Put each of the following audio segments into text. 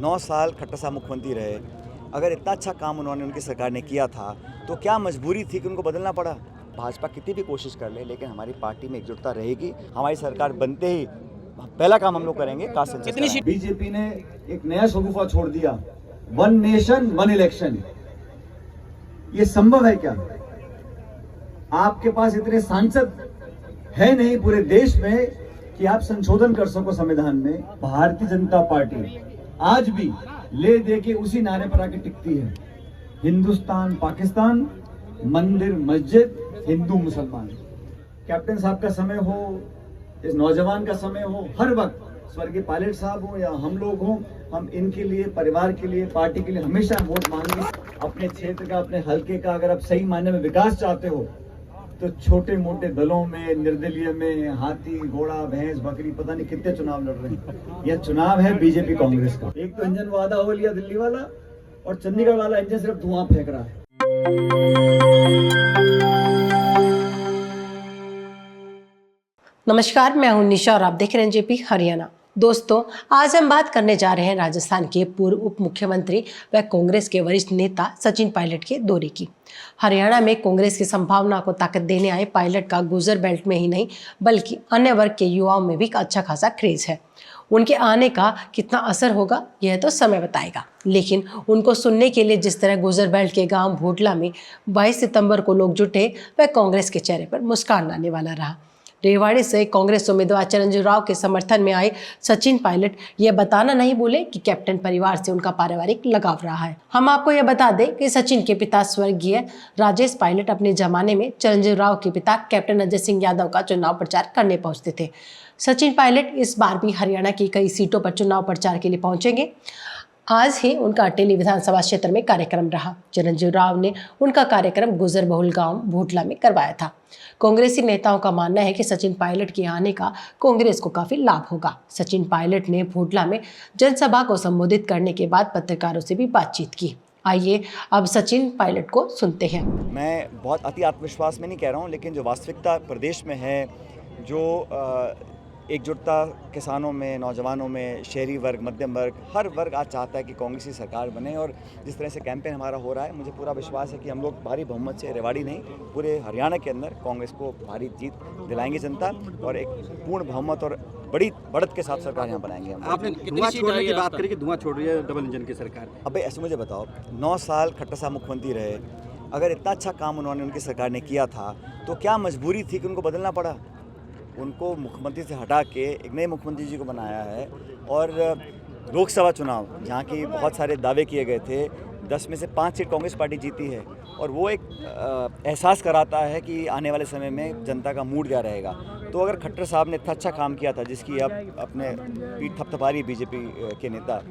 9 साल खट्टर साहब मुख्यमंत्री रहे। अगर इतना अच्छा काम उन्होंने उनकी सरकार ने किया था तो क्या मजबूरी थी कि उनको बदलना पड़ा? भाजपा कितनी भी कोशिश कर ले लेकिन हमारी पार्टी में एकजुटता रहेगी। हमारी सरकार बनते ही पहला काम हम लोग करेंगे कास्ट सेंसस। बीजेपी ने एक नया शगुफा छोड़ दिया, वन नेशन वन इलेक्शन। ये संभव है क्या? आपके पास इतने सांसद है नहीं पूरे देश में कि आप संशोधन कर सको संविधान में। भारतीय जनता पार्टी आज भी ले दे के उसी नारे पर आके टिकती है, हिंदुस्तान पाकिस्तान, मंदिर मस्जिद, हिंदू मुसलमान। कैप्टन साहब का समय हो, इस नौजवान का समय हो, हर वक्त स्वर्गीय पायलट साहब हो या हम लोग हो, हम इनके लिए, परिवार के लिए, पार्टी के लिए हमेशा वोट मांगे। अपने क्षेत्र का, अपने हल्के का अगर आप सही मायने में विकास चाहते हो तो छोटे मोटे दलों में, निर्दलीय में, हाथी घोड़ा भैंस बकरी पता नहीं कितने चुनाव लड़ रहे हैं। यह चुनाव है बीजेपी कांग्रेस का। एक तो इंजन वादा हो लिया दिल्ली वाला, और चंडीगढ़ वाला इंजन सिर्फ धुआं फेंक रहा है। नमस्कार, मैं हूं निशा और आप देख रहे हैं जेपी हरियाणा। दोस्तों, आज हम बात करने जा रहे हैं राजस्थान के पूर्व उप मुख्यमंत्री व कांग्रेस के वरिष्ठ नेता सचिन पायलट के दौरे की। हरियाणा में कांग्रेस की संभावना को ताकत देने आए पायलट का गुजर बेल्ट में ही नहीं बल्कि अन्य वर्ग के युवाओं में भी अच्छा खासा क्रेज है। उनके आने का कितना असर होगा यह तो समय बताएगा, लेकिन उनको सुनने के लिए जिस तरह गुजर बेल्ट के गांव भोटला में 22 सितंबर को लोग जुटे वह कांग्रेस के चेहरे पर मुस्कान लाने वाला रहा। रेवाड़ी से कांग्रेस उम्मीदवार चिरंजीव राव के समर्थन में आए सचिन पायलट यह बताना नहीं भूले कि कैप्टन परिवार से उनका पारिवारिक लगाव रहा है। हम आपको यह बता दें कि सचिन के पिता स्वर्गीय राजेश पायलट अपने जमाने में चिरंजीव राव के पिता कैप्टन अजय सिंह यादव का चुनाव प्रचार करने पहुंचते थे। सचिन पायलट इस बार भी हरियाणा की कई सीटों पर चुनाव प्रचार के लिए पहुंचेंगे। आज ही उनका अटेली विधानसभा क्षेत्र में कार्यक्रम रहा। चिरंजीव राव ने उनका कार्यक्रम गुजर बहुल गांव भोटला में करवाया था। कांग्रेसी नेताओं का मानना है कि सचिन पायलट के आने का कांग्रेस को काफी लाभ होगा। सचिन पायलट ने भोटला में जनसभा को संबोधित करने के बाद पत्रकारों से भी बातचीत की। आइए अब सचिन पायलट को सुनते हैं। मैं बहुत अति आत्मविश्वास में नहीं कह रहा हूँ, लेकिन जो वास्तविकता प्रदेश में है, जो एकजुटता किसानों में, नौजवानों में, शहरी वर्ग, मध्यम वर्ग, हर वर्ग आज चाहता है कि कांग्रेस की सरकार बने। और जिस तरह से कैंपेन हमारा हो रहा है, मुझे पूरा विश्वास है कि हम लोग भारी बहुमत से, रेवाड़ी नहीं पूरे हरियाणा के अंदर कांग्रेस को भारी जीत दिलाएंगे जनता, और एक पूर्ण बहुमत और बड़ी बढ़त के साथ सरकार यहाँ बनाएंगे। आपने धुआं छोड़ने की बात करी कि धुआं छोड़ रही है डबल इंजन की सरकार। अबे ऐसे मुझे बताओ, 9 साल खट्टर साहब मुख्यमंत्री रहे। अगर इतना अच्छा काम उन्होंने उनकी सरकार ने किया था तो क्या मजबूरी थी कि उनको बदलना पड़ा? उनको मुख्यमंत्री से हटा के एक नए मुख्यमंत्री जी को बनाया है। और लोकसभा चुनाव जहाँ की बहुत सारे दावे किए गए थे, 10 में से 5 सीट कांग्रेस पार्टी जीती है, और वो एक एहसास कराता है कि आने वाले समय में जनता का मूड क्या रहेगा। तो अगर खट्टर साहब ने इतना अच्छा काम किया था, जिसकी अब अपने पीठ थपथपा रही बीजेपी के नेता,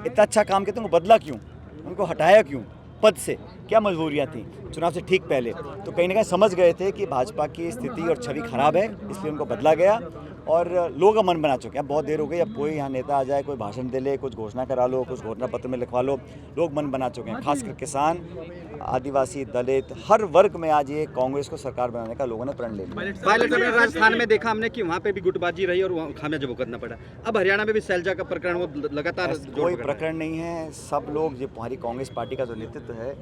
इतना अच्छा काम किया तो उनको बदला क्यों? उनको हटाया क्यों पद से? क्या मजबूरियां थी? चुनाव से ठीक पहले तो कहीं ना कहीं समझ गए थे कि भाजपा की स्थिति और छवि खराब है, इसलिए उनको बदला गया। और लोग मन बना चुके हैं। बहुत देर हो गई, अब कोई यहाँ नेता आ जाए, कोई भाषण दे ले, कुछ घोषणा करा लो, कुछ घोषणा पत्र में लिखवा लो, लोग मन बना चुके हैं। खासकर किसान, आदिवासी, दलित, हर वर्ग में आज ये कांग्रेस को सरकार बनाने का लोगों ने प्रण ले लिया। पायलट ने राजस्थान में देखा हमने कि वहाँ पे भी गुटबाजी रही और वहाँ खामियाजा भुगतना पड़ा। अब हरियाणा में भी सैलजा का प्रकरण वो लगातार कोई प्रकरण नहीं है। सब लोग, जो हमारी कांग्रेस पार्टी का जो नेतृत्व है,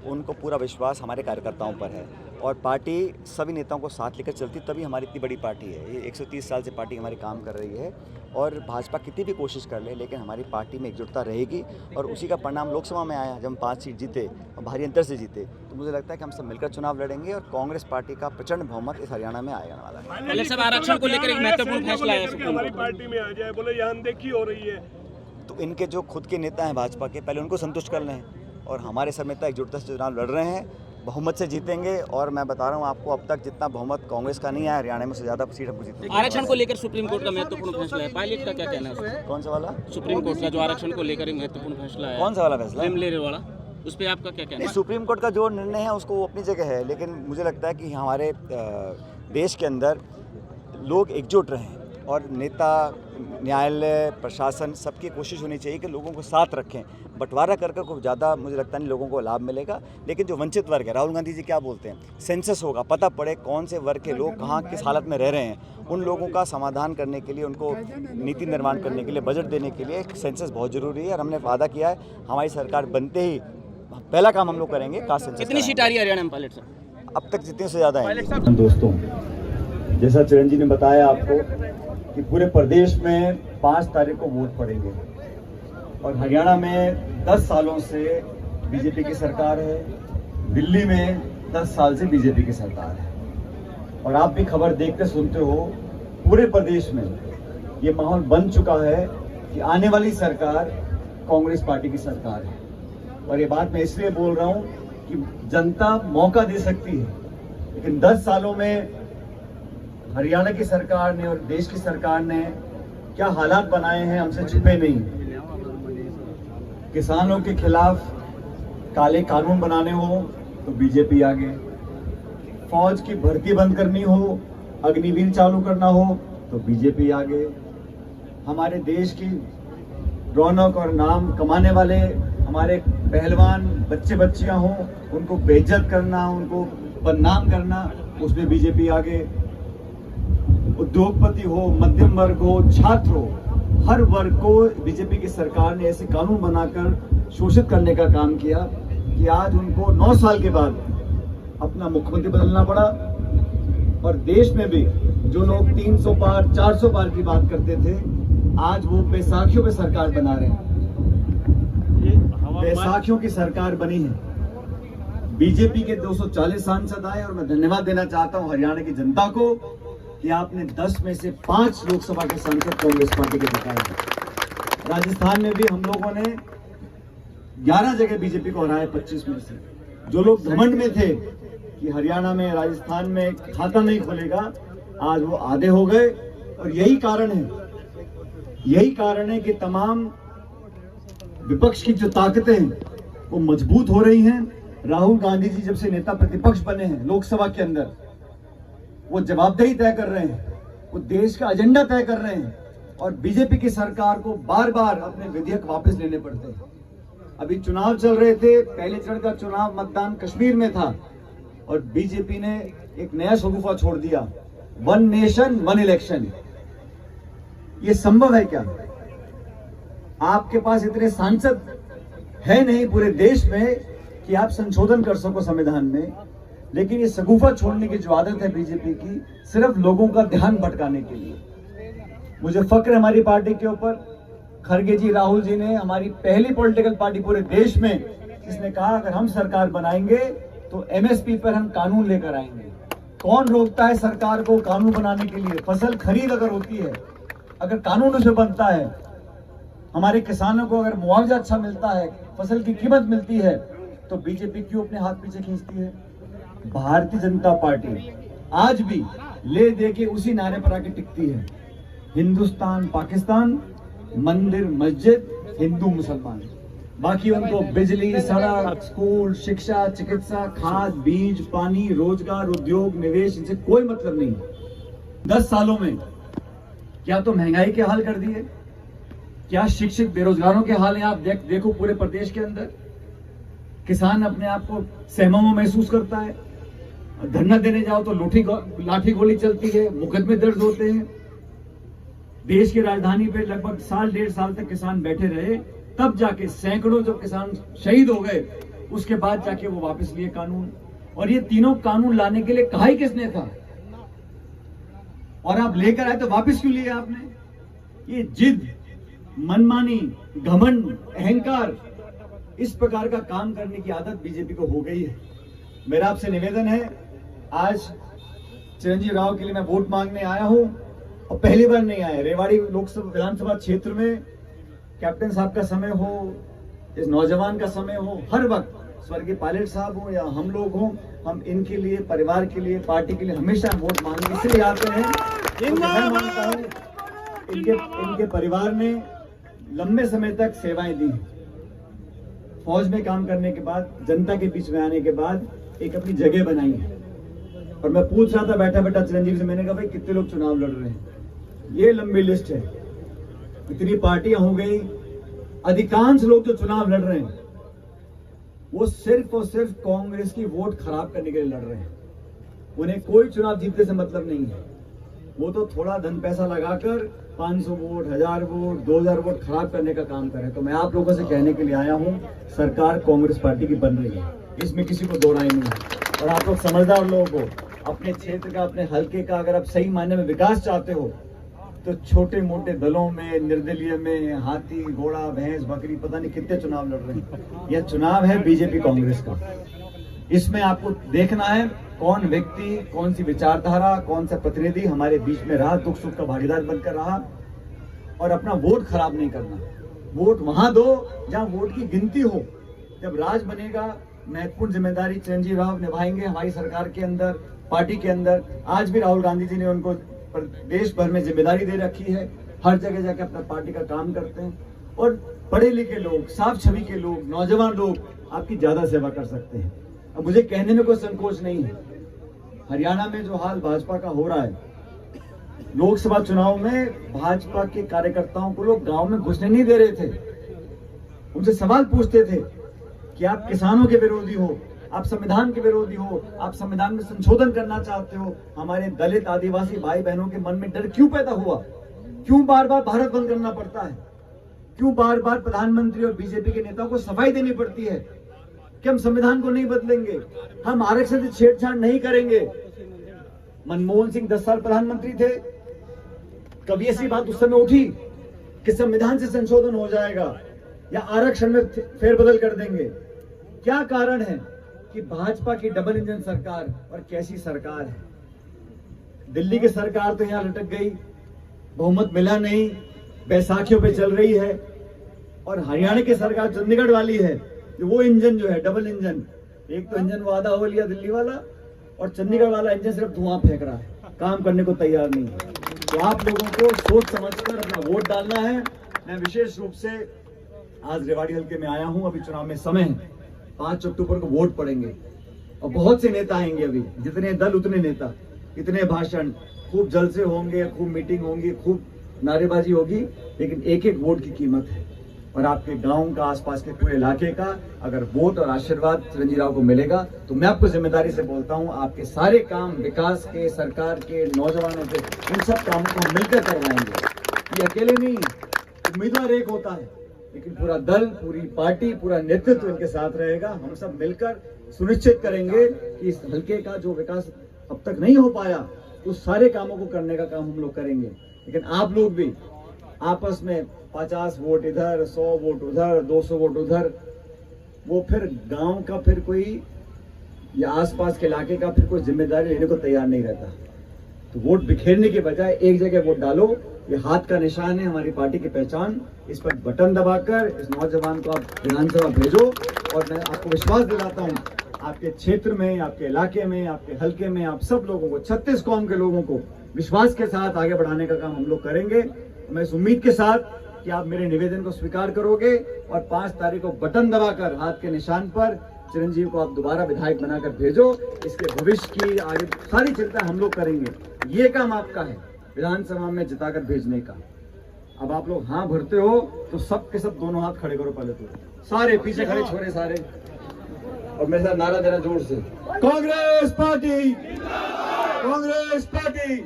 उनको पूरा विश्वास हमारे कार्यकर्ताओं पर है, और पार्टी सभी नेताओं को साथ लेकर चलती, तभी हमारी इतनी बड़ी पार्टी है। ये 130 साल से पार्टी हमारी काम कर रही है, और भाजपा कितनी भी कोशिश कर ले लेकिन हमारी पार्टी में एकजुटता रहेगी। और उसी का परिणाम लोकसभा में आया, जब हम 5 सीट जीते और भारी अंतर से जीते। तो मुझे लगता है कि हम सब मिलकर चुनाव लड़ेंगे और कांग्रेस पार्टी का प्रचंड बहुमत इस हरियाणा में आने वाला है। पहले सब आरक्षण को लेकर एक महत्वपूर्ण फैसला है, हमारी पार्टी में आ जाए, बोले यहाँ अनदेखी हो रही है। तो इनके जो खुद के नेता हैं भाजपा के, पहले उनको संतुष्ट कर लें, और हमारे सब नेता एकजुटता से चुनाव लड़ रहे हैं, बहुमत से जीतेंगे। और मैं बता रहा हूँ आपको, अब तक जितना बहुमत कांग्रेस का नहीं आया हरियाणा में, से ज़्यादा सीट हमको जीतेंगे। आरक्षण को लेकर सुप्रीम कोर्ट का महत्वपूर्ण फैसला है, पायलट का क्या कहना है उसमें? कौन सा वाला? सुप्रीम कोर्ट का जो आरक्षण को लेकर एक महत्वपूर्ण फैसला है। कौन सा वाला फैसला? लेरे वाला, उस पर आपका क्या कहना है? सुप्रीम कोर्ट का जो निर्णय है उसको वो अपनी जगह है, लेकिन मुझे लगता है कि हमारे देश के अंदर लोग एकजुट रहें, और नेता, न्यायालय, प्रशासन, सबकी कोशिश होनी चाहिए कि लोगों को साथ रखें। बंटवारा कर को ज़्यादा मुझे लगता नहीं लोगों को लाभ मिलेगा। लेकिन जो वंचित वर्ग है, राहुल गांधी जी क्या बोलते हैं, सेंसस होगा, पता पड़े कौन से वर्ग के लोग कहाँ किस हालत में रह रहे हैं, उन लोगों का समाधान करने के लिए, उनको नीति निर्माण करने के लिए, बजट देने के लिए एक सेंसस बहुत ज़रूरी है। और हमने वादा किया है हमारी सरकार बनते ही पहला काम हम लोग करेंगे कास्ट सेंसस। कितनी सीट आ रही है हरियाणा में पायलट सर? अब तक जितने से ज़्यादा है। दोस्तों, जैसा चिरंजीव ने बताया आपको कि पूरे प्रदेश में 5 तारीख को वोट पड़ेंगे और हरियाणा में 10 सालों से बीजेपी की सरकार है, दिल्ली में 10 साल से बीजेपी की सरकार है। और आप भी खबर देखते सुनते हो, पूरे प्रदेश में ये माहौल बन चुका है कि आने वाली सरकार कांग्रेस पार्टी की सरकार है। और ये बात मैं इसलिए बोल रहा हूँ कि जनता मौका दे सकती है, लेकिन 10 सालों में हरियाणा की सरकार ने और देश की सरकार ने क्या हालात बनाए हैं हमसे छुपे नहीं। किसानों के खिलाफ काले कानून बनाने हो तो बीजेपी आगे, फौज की भर्ती बंद करनी हो, अग्निवीर चालू करना हो तो बीजेपी आगे, हमारे देश की रौनक और नाम कमाने वाले हमारे पहलवान बच्चे बच्चियां हों, उनको बेइज्जत करना, उनको बदनाम करना, उसमें बीजेपी आगे। उद्योगपति हो, मध्यम वर्ग हो, छात्र हो, हर वर्ग को बीजेपी की सरकार ने ऐसे कानून बनाकर शोषित करने का काम किया कि आज उनको 9 साल के बाद अपना मुख्यमंत्री बदलना पड़ा। और देश में भी जो लोग 300 पार 400 पार की बात करते थे, आज वो बैसाखियों पे सरकार बना रहे हैं। बैसाखियों की सरकार बनी है। बीजेपी के 240 सांसद आए और मैं धन्यवाद देना चाहता हूं हरियाणा की जनता को कि आपने 10 में से 5 लोकसभा के सांसद कांग्रेस पार्टी के जिताए। राजस्थान में भी हम लोगों ने 11 जगह बीजेपी को हराया 25 में से। जो लोग घमंड में थे कि हरियाणा में, राजस्थान में खाता नहीं खुलेगा, आज वो आधे हो गए। और यही कारण है कि तमाम विपक्ष की जो ताकतें हैं वो मजबूत हो रही हैं। राहुल गांधी जी जब से नेता प्रतिपक्ष बने हैं लोकसभा के अंदर, वो जवाबदेही तय कर रहे हैं, वो देश का एजेंडा तय कर रहे हैं। और बीजेपी की सरकार को बार बार अपने विधेयक वापस लेने पड़ते हैं। अभी चुनाव चल रहे थे, पहले चरण का चुनाव मतदान कश्मीर में था और बीजेपी ने एक नया शगुफा छोड़ दिया, 1 नेशन 1 इलेक्शन। ये संभव है क्या? आपके पास इतने सांसद है नहीं पूरे देश में कि आप संशोधन कर सको संविधान में, लेकिन ये शगुफा छोड़ने की जो आदत है बीजेपी की, सिर्फ लोगों का ध्यान भटकाने के लिए। मुझे फक्र है हमारी पार्टी के ऊपर। खड़गे जी, राहुल जी ने, हमारी पहली पॉलिटिकल पार्टी पूरे देश में जिसने कहा अगर हम सरकार बनाएंगे तो एमएसपी पर हम कानून लेकर आएंगे। कौन रोकता है सरकार को कानून बनाने के लिए? फसल खरीद अगर होती है, अगर कानून उसे बनता है, हमारे किसानों को अगर मुआवजा अच्छा मिलता है, फसल की कीमत मिलती है, तो बीजेपी क्यों अपने हाथ पीछे खींचती है? भारतीय जनता पार्टी आज भी ले दे के उसी नारे पर आके टिकती है, हिंदुस्तान पाकिस्तान, मंदिर मस्जिद, हिंदू मुसलमान। बाकी उनको बिजली, सड़क, स्कूल, शिक्षा, चिकित्सा, खाद, बीज, पानी, रोजगार, उद्योग, निवेश, इनसे कोई मतलब नहीं। 10 सालों में क्या तो महंगाई के हाल कर दिए, क्या शिक्षित बेरोजगारों के हाल हैं आप देखो पूरे प्रदेश के अंदर। किसान अपने आप को सहमा महसूस करता है, धरना देने जाओ तो लाठी गोली चलती है, मुकदमे दर्ज होते हैं। देश की राजधानी पे लगभग 1.5 साल तक किसान बैठे रहे, तब जाके सैकड़ों जो किसान शहीद हो गए, उसके बाद जाके वो वापस लिए कानून। और ये तीनों कानून लाने के लिए कहा ही किसने था? और आप लेकर आए तो वापस क्यों लिए आपने? ये जिद, मनमानी, घमंड, अहंकार, इस प्रकार का काम करने की आदत बीजेपी को हो गई है। मेरा आपसे निवेदन है, आज चिरंजीव राव के लिए मैं वोट मांगने आया हूं और पहली बार नहीं आया। रेवाड़ी लोकसभा विधानसभा क्षेत्र में कैप्टन साहब का समय हो, इस नौजवान का समय हो, हर वक्त स्वर्गीय पायलट साहब हो या हम लोग हों, हम इनके लिए, परिवार के लिए, पार्टी के लिए हमेशा वोट मांगने इसलिए आते हैं। मैं मानता हूं इनके परिवार ने लंबे समय तक सेवाएं दी। फौज में काम करने के बाद, जनता के बीच में आने के बाद एक अपनी जगह बनाई है। और मैं पूछ रहा था बैठा बैठा चिरंजीव से, मैंने कहा भाई कितने लोग चुनाव लड़ रहे हैं? ये लंबी लिस्ट है, इतनी पार्टियां हो गई। अधिकांश लोग जो चुनाव लड़ रहे हैं वो सिर्फ और सिर्फ कांग्रेस की वोट खराब करने के लिए लड़ रहे हैं। उन्हें कोई चुनाव जीतने से मतलब नहीं है। वो तो थोड़ा धन पैसा लगाकर 500 वोट, 1000 वोट, 2000 वोट खराब करने का काम कर रहे हैं। तो मैं आप लोगों से कहने के लिए आया हूं, सरकार कांग्रेस पार्टी की बन रही है, इसमें किसी को दो राय नहीं है। और आप लोग समझदार लोगों को अपने क्षेत्र का, अपने हल्के का अगर आप सही मायने में विकास चाहते हो तो छोटे मोटे दलों में, निर्दलीय में हाथी, घोड़ा, भैंस, बकरी, पता नहीं कितने चुनाव लड़ रहे हैं। यह चुनाव है बीजेपी कांग्रेस का। इसमें आपको देखना है कौन व्यक्ति, कौन सी विचारधारा, कौन सा प्रतिनिधि हमारे बीच में रहा, दुख सुख का भागीदार बनकर रहा, और अपना वोट खराब नहीं करना। वोट वहां दो जहां वोट की गिनती हो। जब राज बनेगा, महत्वपूर्ण जिम्मेदारी चिरंजीवी राव निभाएंगे हमारी सरकार के अंदर, पार्टी के अंदर। आज भी राहुल गांधी जी ने उनको देश भर में जिम्मेदारी दे रखी है, हर जगह जाके अपना पार्टी का काम करते हैं। और पढ़े लिखे लोग, साफ छवि के लोग, नौजवान लोग आपकी ज्यादा सेवा कर सकते हैं। अब मुझे कहने में कोई संकोच नहीं है। हरियाणा में जो हाल भाजपा का हो रहा है, लोकसभा चुनाव में भाजपा के कार्यकर्ताओं को लोग गांव में घुसने नहीं दे रहे थे। उनसे सवाल पूछते थे कि आप किसानों के विरोधी हो, आप संविधान के विरोधी हो, आप संविधान में संशोधन करना चाहते हो। हमारे दलित आदिवासी भाई बहनों के मन में डर क्यों पैदा हुआ? क्यों बार बार भारत बंद करना पड़ता है? क्यों बार बार प्रधानमंत्री और बीजेपी के नेताओं को सफाई देनी पड़ती है कि हम संविधान को नहीं बदलेंगे, हम आरक्षण से छेड़छाड़ नहीं करेंगे? मनमोहन सिंह 10 साल प्रधानमंत्री थे, कभी ऐसी बात उस समय उठी कि संविधान से संशोधन हो जाएगा या आरक्षण में फेरबदल कर देंगे? क्या कारण है कि भाजपा की डबल इंजन सरकार, और कैसी सरकार है। दिल्ली की सरकार तो यहां लटक गई, बहुमत मिला नहीं, बैसाखियों पे चल रही है। और हरियाणा की सरकार चंडीगढ़ वाली है, जो वो इंजन जो है डबल इंजन, एक तो इंजन वादा हो लिया दिल्ली वाला, और चंडीगढ़ वाला इंजन सिर्फ धुआं फेंक रहा है, काम करने को तैयार नहीं है। तो आप लोगों को सोच समझकर अपना वोट डालना है। मैं विशेष रूप से आज रेवाड़ी हल्के में आया हूं, अभी चुनाव में समय है, 5 अक्टूबर को वोट पड़ेंगे और बहुत से नेता आएंगे। अभी जितने दल उतने नेता, इतने भाषण, खूब जलसे होंगे, खूब मीटिंग होंगी, खूब नारेबाजी होगी, लेकिन एक एक वोट की कीमत है। और आपके गांव का, आसपास के पूरे इलाके का अगर वोट और आशीर्वाद चिरंजीवी राव को मिलेगा तो मैं आपको जिम्मेदारी से बोलता हूं, आपके सारे काम विकास के, सरकार के, नौजवानों के, उन सब कामों को हम मिलकर करवाएंगे। ये अकेले नहीं, उम्मीदवार एक होता है, लेकिन पूरा दल, पूरी पार्टी, पूरा नेतृत्व इनके साथ रहेगा। हम सब मिलकर सुनिश्चित करेंगे कि इस हल्के का जो विकास अब तक नहीं हो पाया, उस सारे कामों को करने का काम हम लोग करेंगे। लेकिन आप लोग भी आपस में 50 वोट इधर, 100 वोट उधर, 200 वोट उधर, वो फिर गांव का फिर कोई या आसपास के इलाके का फिर कोई जिम्मेदारी लेने को तैयार नहीं रहता। तो वोट बिखेरने के बजाय एक जगह वोट डालो। ये हाथ का निशान है हमारी पार्टी की पहचान। इस पर बटन दबाकर इस नौजवान को आप विधानसभा भेजो। और मैं आपको विश्वास दिलाता हूँ, आपके क्षेत्र में, आपके इलाके में, आपके हल्के में आप सब लोगों को, 36 कौम के लोगों को विश्वास के साथ आगे बढ़ाने का काम हम लोग करेंगे। मैं इस उम्मीद के साथ कि आप मेरे निवेदन को स्वीकार करोगे और 5 तारीख को बटन दबाकर हाथ के निशान पर चिरंजीवी को आप दोबारा विधायक बनाकर भेजो। इसके भविष्य की आगे सारी चिंता हम लोग करेंगे। ये काम आपका है, विधानसभा में जिताकर भेजने का। अब आप लोग हाँ भरते हो तो सब के सब दोनों हाथ खड़े करो पहले तो, सारे पीछे खड़े छोरे सारे, और मेरे साथ नारा देना जोर से, Congress party, Congress party,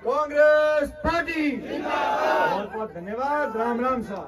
Congress party. बहुत बहुत धन्यवाद। राम राम साहब।